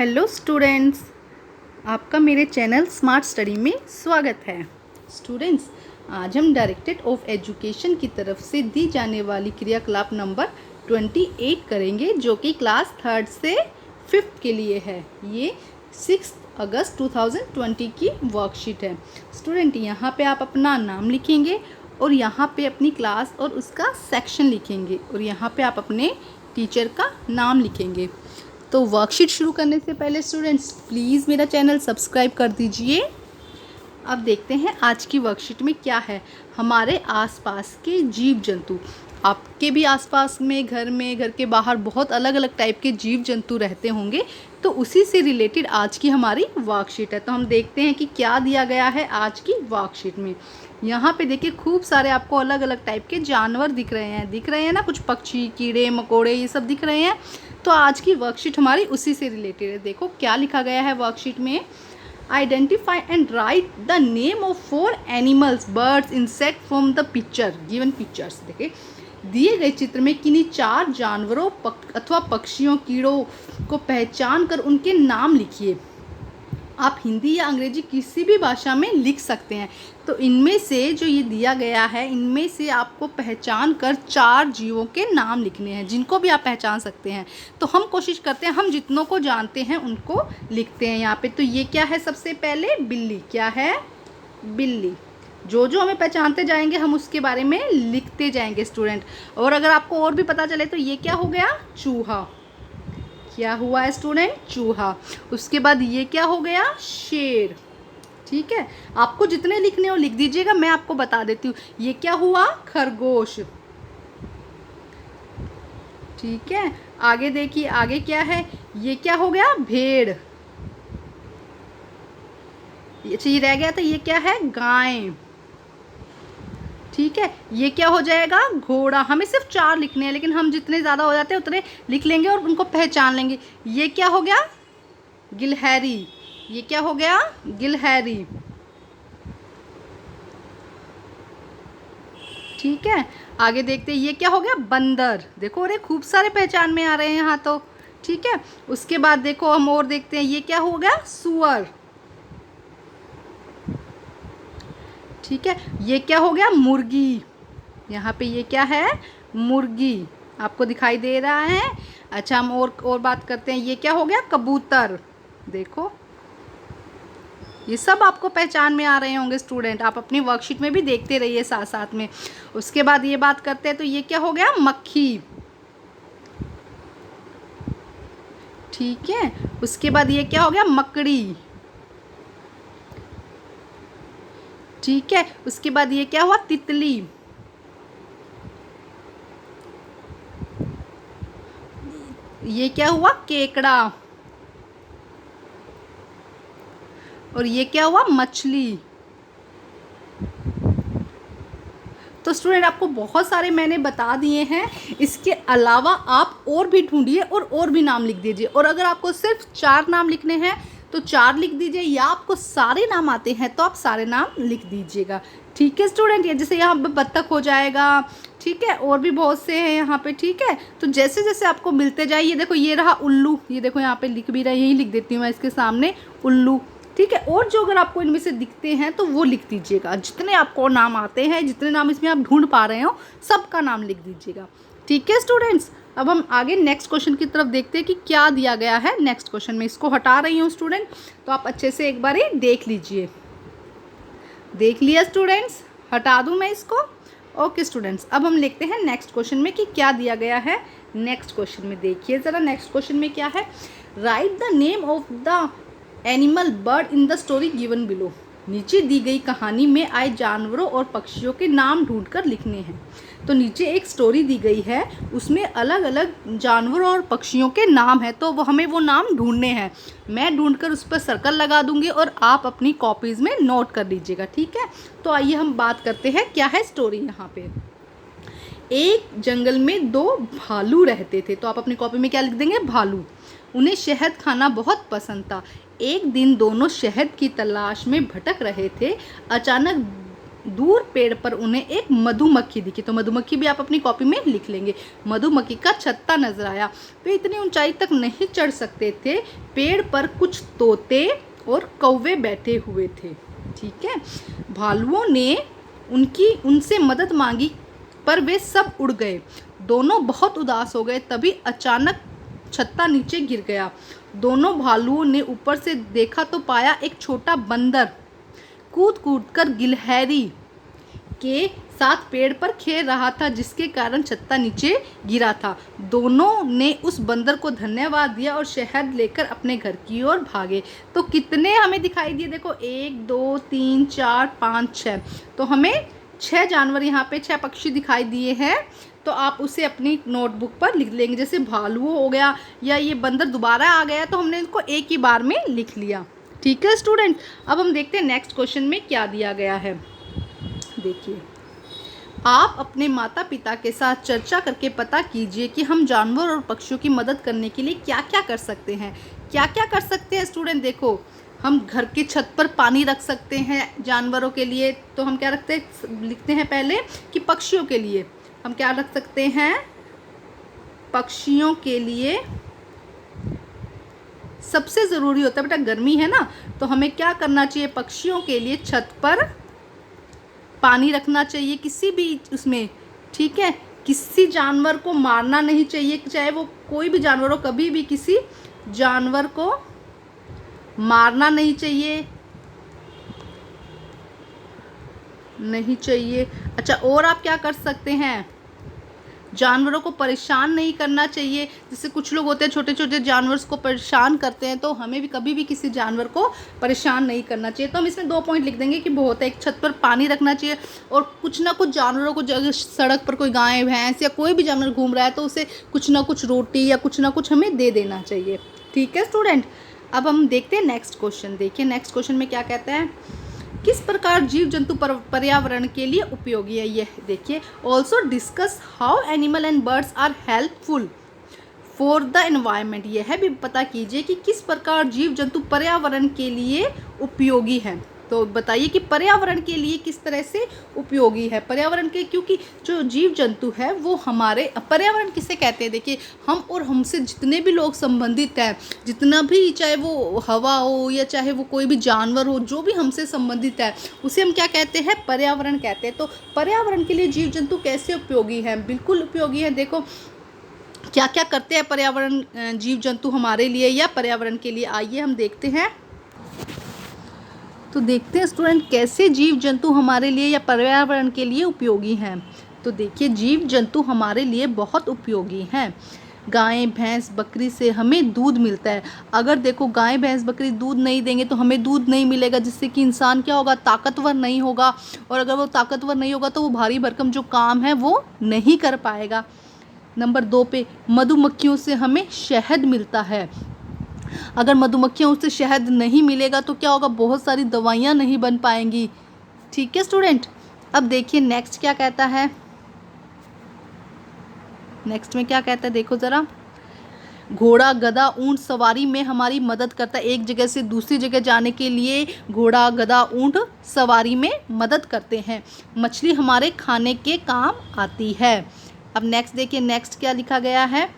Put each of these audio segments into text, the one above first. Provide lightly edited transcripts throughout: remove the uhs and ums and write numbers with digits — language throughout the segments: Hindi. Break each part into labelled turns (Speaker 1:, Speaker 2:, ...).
Speaker 1: हेलो स्टूडेंट्स, आपका मेरे चैनल स्मार्ट स्टडी में स्वागत है। स्टूडेंट्स, आज हम डायरेक्टरेट ऑफ एजुकेशन की तरफ से दी जाने वाली क्रियाकलाप नंबर 28 करेंगे, जो कि क्लास 3rd से 5th के लिए है। ये 6 अगस्त 2020 की वर्कशीट है। स्टूडेंट, यहाँ पे आप अपना नाम लिखेंगे और यहाँ पे अपनी क्लास और उसका सेक्शन लिखेंगे और यहाँ पे आप अपने टीचर का नाम लिखेंगे। तो वर्कशीट शुरू करने से पहले स्टूडेंट्स प्लीज़ मेरा चैनल सब्सक्राइब कर दीजिए। अब देखते हैं आज की वर्कशीट में क्या है। हमारे आसपास के जीव जंतु, आपके भी आसपास में घर के बाहर बहुत अलग अलग टाइप के जीव जंतु रहते होंगे, तो उसी से रिलेटेड आज की हमारी वर्कशीट है। तो हम देखते हैं कि क्या दिया गया है आज की वर्कशीट में। यहाँ पे देखिए खूब सारे आपको अलग अलग टाइप के जानवर दिख रहे हैं ना, कुछ पक्षी, कीड़े मकोड़े, ये सब दिख रहे हैं। तो आज की वर्कशीट हमारी उसी से रिलेटेड है। देखो क्या लिखा गया है वर्कशीट में। Identify and right the name of 4 animals, birds, insect from the picture given pictures. देखिए दिए गए चित्र में किन्हीं 4 जानवरों अथवा पक्षियों, कीड़ों को पहचान कर उनके नाम लिखिए। आप हिंदी या अंग्रेजी किसी भी भाषा में लिख सकते हैं। तो इनमें से जो ये दिया गया है, इनमें से आपको पहचान कर 4 जीवों के नाम लिखने हैं, जिनको भी आप पहचान सकते हैं। तो हम कोशिश करते हैं, हम जितनों को जानते हैं उनको लिखते हैं यहाँ पे। तो ये क्या है, सबसे पहले बिल्ली। क्या है? बिल्ली। जो जो हमें पहचानते जाएंगे हम उसके बारे में लिखते जाएंगे स्टूडेंट। और अगर आपको और भी पता चले तो ये क्या हो गया? चूहा। क्या हुआ है स्टूडेंट? चूहा। उसके बाद ये क्या हो गया? शेर। ठीक है, आपको जितने लिखने हो लिख दीजिएगा, मैं आपको बता देती हूँ। ये क्या हुआ? खरगोश। ठीक है, आगे देखिए, आगे क्या है? ये क्या हो गया? भेड़। ये रह गया था, ये क्या है? गाय। ठीक है, ये क्या हो जाएगा? घोड़ा। हमें सिर्फ 4 लिखने हैं, लेकिन हम जितने ज़्यादा हो जाते हैं उतने लिख लेंगे और उनको पहचान लेंगे। ये क्या हो गया? गिलहरी। ये क्या हो गया? गिलहरी। ठीक है, आगे देखते हैं, ये क्या हो गया? बंदर। देखो अरे खूब सारे पहचान में आ रहे हैं यहाँ तो। ठीक है, उसके बाद देखो हम और देखते हैं, ये क्या हो गया? सूअर। ठीक है, ये क्या हो गया? मुर्गी। यहाँ पे ये क्या है? मुर्गी। आपको दिखाई दे रहा है? अच्छा, हम और बात करते हैं, ये क्या हो गया? कबूतर। देखो ये सब आपको पहचान में आ रहे होंगे स्टूडेंट, आप अपनी वर्कशीट में भी देखते रहिए साथ साथ में। उसके बाद ये बात करते हैं, तो ये क्या हो गया? मक्खी। ठीक है, उसके बाद ये क्या हो गया? मकड़ी। ठीक है, उसके बाद ये क्या हुआ? तितली। ये क्या हुआ? केकड़ा। और ये क्या हुआ? मछली। तो स्टूडेंट आपको बहुत सारे मैंने बता दिए हैं, इसके अलावा आप और भी ढूंढिए और भी नाम लिख दीजिए। और अगर आपको सिर्फ 4 नाम लिखने हैं तो 4 लिख दीजिए, या आपको सारे नाम आते हैं तो आप सारे नाम लिख दीजिएगा। ठीक है स्टूडेंट, ये जैसे यहाँ पे बत्तख हो जाएगा। ठीक है, और भी बहुत से हैं यहाँ पे। ठीक है, तो जैसे जैसे आपको मिलते जाए, ये देखो ये रहा उल्लू। ये देखो यहाँ पे लिख भी रहा है, यही लिख देती हूँ मैं इसके सामने, उल्लू। ठीक है, और जो अगर आपको इनमें से दिखते हैं तो वो लिख दीजिएगा। जितने आपको नाम आते हैं, जितने नाम इसमें आप ढूंढ पा रहे हो, सबका नाम लिख दीजिएगा। ठीक है स्टूडेंट्स, अब हम आगे नेक्स्ट क्वेश्चन की तरफ देखते हैं कि क्या दिया गया है नेक्स्ट क्वेश्चन में। इसको हटा रही हूँ स्टूडेंट, तो आप अच्छे से एक बार ही देख लीजिए। देख लिया स्टूडेंट्स? हटा दूँ मैं इसको? ओके स्टूडेंट्स, अब हम लिखते हैं नेक्स्ट क्वेश्चन में कि क्या दिया गया है। नेक्स्ट क्वेश्चन में देखिए ज़रा, नेक्स्ट क्वेश्चन में क्या है? Right the name of the animal bird in the story given below. नीचे दी गई कहानी में आए जानवरों और पक्षियों के नाम ढूंढकर लिखने हैं। तो नीचे एक स्टोरी दी गई है, उसमें अलग अलग जानवरों और पक्षियों के नाम है, तो हमें वो नाम ढूंढने हैं। मैं ढूंढकर उस पर सर्कल लगा दूंगी और आप अपनी कॉपीज़ में नोट कर लीजिएगा। ठीक है, तो आइए हम बात करते हैं क्या है स्टोरी यहाँ पे। एक जंगल में 2 भालू रहते थे। तो आप अपनी कॉपी में क्या लिख देंगे? भालू। उन्हें शहद खाना बहुत पसंद था। एक दिन दोनों शहद की तलाश में भटक रहे थे। अचानक दूर पेड़ पर उन्हें एक मधुमक्खी दिखी। तो मधुमक्खी भी आप अपनी कॉपी में लिख लेंगे। मधुमक्खी का छत्ता नजर आया। वे इतनी ऊंचाई तक नहीं चढ़ सकते थे। पेड़ पर कुछ तोते और कौवे बैठे हुए थे। ठीक है। भालुओं ने उनसे मदद मांगी पर वे सब उड़ गए। दोनों बहुत उदास हो गए। तभी अचानक छत्ता नीचे गिर गया। दोनों भालुओं ने ऊपर से देखा तो पाया एक छोटा बंदर कूद कूद कर गिलहरी के साथ पेड़ पर खेल रहा था, जिसके कारण छत्ता नीचे गिरा था। दोनों ने उस बंदर को धन्यवाद दिया और शहद लेकर अपने घर की ओर भागे। तो कितने हमें दिखाई दिए? देखो 1 2 3 4 5 6। तो हमें 6 जानवर यहाँ पे 6 पक्षी दिखाई दिए हैं। तो आप उसे अपनी नोटबुक पर लिख लेंगे। जैसे भालू हो गया या ये बंदर दोबारा आ गया तो हमने इसको एक ही बार में लिख लिया। ठीक है स्टूडेंट। अब हम देखते हैं नेक्स्ट क्वेश्चन में क्या दिया गया है। देखिए, आप अपने माता पिता के साथ चर्चा करके पता कीजिए कि हम जानवर और पक्षियों की मदद करने के लिए क्या क्या कर सकते हैं। क्या क्या कर सकते हैं स्टूडेंट? देखो, हम घर की छत पर पानी रख सकते हैं जानवरों के लिए। तो हम क्या लिखते हैं पहले कि पक्षियों के लिए हम क्या रख सकते हैं? पक्षियों के लिए सबसे ज़रूरी होता है बेटा, गर्मी है ना, तो हमें क्या करना चाहिए? पक्षियों के लिए छत पर पानी रखना चाहिए किसी भी उसमें। ठीक है। किसी जानवर को मारना नहीं चाहिए, चाहे वो कोई भी जानवर हो। कभी भी किसी जानवर को मारना नहीं चाहिए। अच्छा, और आप क्या कर सकते हैं? जानवरों को परेशान नहीं करना चाहिए। जैसे कुछ लोग होते हैं छोटे छोटे जानवर को परेशान करते हैं, तो हमें भी कभी भी किसी जानवर को परेशान नहीं करना चाहिए। तो हम इसमें 2 पॉइंट लिख देंगे कि बहुत है। एक, छत पर पानी रखना चाहिए, और कुछ ना कुछ जानवरों को, अगर सड़क पर कोई गाय भैंस या कोई भी जानवर घूम रहा है तो उसे कुछ ना कुछ रोटी या कुछ ना कुछ हमें दे देना चाहिए। ठीक है स्टूडेंट। अब हम देखते हैं नेक्स्ट क्वेश्चन। देखिए नेक्स्ट क्वेश्चन में क्या कहता है, किस प्रकार जीव जंतु पर्यावरण के लिए उपयोगी है। यह देखिए, also discuss how animal and birds are helpful for the environment. यह भी पता कीजिए कि किस प्रकार जीव जंतु पर्यावरण के लिए उपयोगी है। तो बताइए कि पर्यावरण के लिए किस तरह से उपयोगी है। पर्यावरण के, क्योंकि जो जीव जंतु है वो हमारे, पर्यावरण किसे कहते हैं? देखिए, हम और हमसे जितने भी लोग संबंधित हैं, जितना भी, चाहे वो हवा हो या चाहे वो कोई भी जानवर हो, जो भी हमसे संबंधित है उसे हम क्या कहते हैं? पर्यावरण कहते हैं। तो पर्यावरण के लिए जीव जंतु कैसे उपयोगी है? बिल्कुल उपयोगी है। देखो क्या क्या करते हैं पर्यावरण, जीव जंतु हमारे लिए या पर्यावरण के लिए। आइए हम देखते हैं। तो देखते हैं स्टूडेंट कैसे जीव जंतु हमारे लिए या पर्यावरण के लिए उपयोगी हैं। तो देखिए, जीव जंतु हमारे लिए बहुत उपयोगी हैं। गाय भैंस बकरी से हमें दूध मिलता है। अगर देखो गाय भैंस बकरी दूध नहीं देंगे तो हमें दूध नहीं मिलेगा, जिससे कि इंसान क्या होगा? ताकतवर नहीं होगा। और अगर वो ताकतवर नहीं होगा तो वो भारी भरकम जो काम है वो नहीं कर पाएगा। नंबर 2 पे मधुमक्खियों से हमें शहद मिलता है। अगर मधुमक्खियों से शहद नहीं मिलेगा तो क्या होगा? बहुत सारी दवाइयाँ नहीं बन पाएंगी। ठीक है स्टूडेंट। अब देखिए नेक्स्ट क्या कहता है। नेक्स्ट में क्या कहता है, देखो ज़रा। घोड़ा गधा ऊंट सवारी में हमारी मदद करता है। एक जगह से दूसरी जगह जाने के लिए घोड़ा गधा ऊंट सवारी में मदद करते हैं। मछली हमारे खाने के काम आती है। अब नेक्स्ट देखिए, नेक्स्ट क्या लिखा गया है।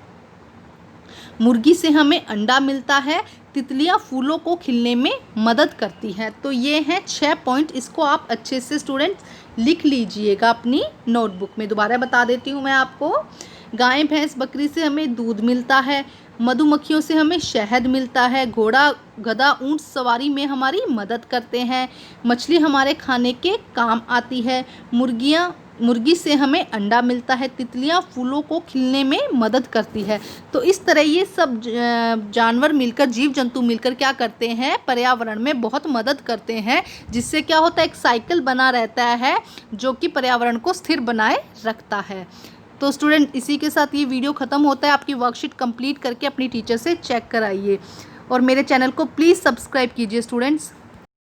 Speaker 1: मुर्गी से हमें अंडा मिलता है। तितलियां फूलों को खिलने में मदद करती हैं। तो ये हैं 6 पॉइंट। इसको आप अच्छे से स्टूडेंट लिख लीजिएगा अपनी नोटबुक में। दोबारा बता देती हूँ मैं आपको। गाय भैंस बकरी से हमें दूध मिलता है। मधुमक्खियों से हमें शहद मिलता है। घोड़ा गधा ऊंट सवारी में हमारी मदद करते हैं। मछली हमारे खाने के काम आती है। मुर्गी से हमें अंडा मिलता है। तितलियां फूलों को खिलने में मदद करती है। तो इस तरह ये सब जानवर मिलकर, जीव जंतु मिलकर क्या करते हैं? पर्यावरण में बहुत मदद करते हैं, जिससे क्या होता है? एक साइकिल बना रहता है जो कि पर्यावरण को स्थिर बनाए रखता है। तो स्टूडेंट, इसी के साथ ये वीडियो ख़त्म होता है। आपकी वर्कशीट कंप्लीट करके अपनी टीचर से चेक कराइए और मेरे चैनल को प्लीज़ सब्सक्राइब कीजिए स्टूडेंट्स।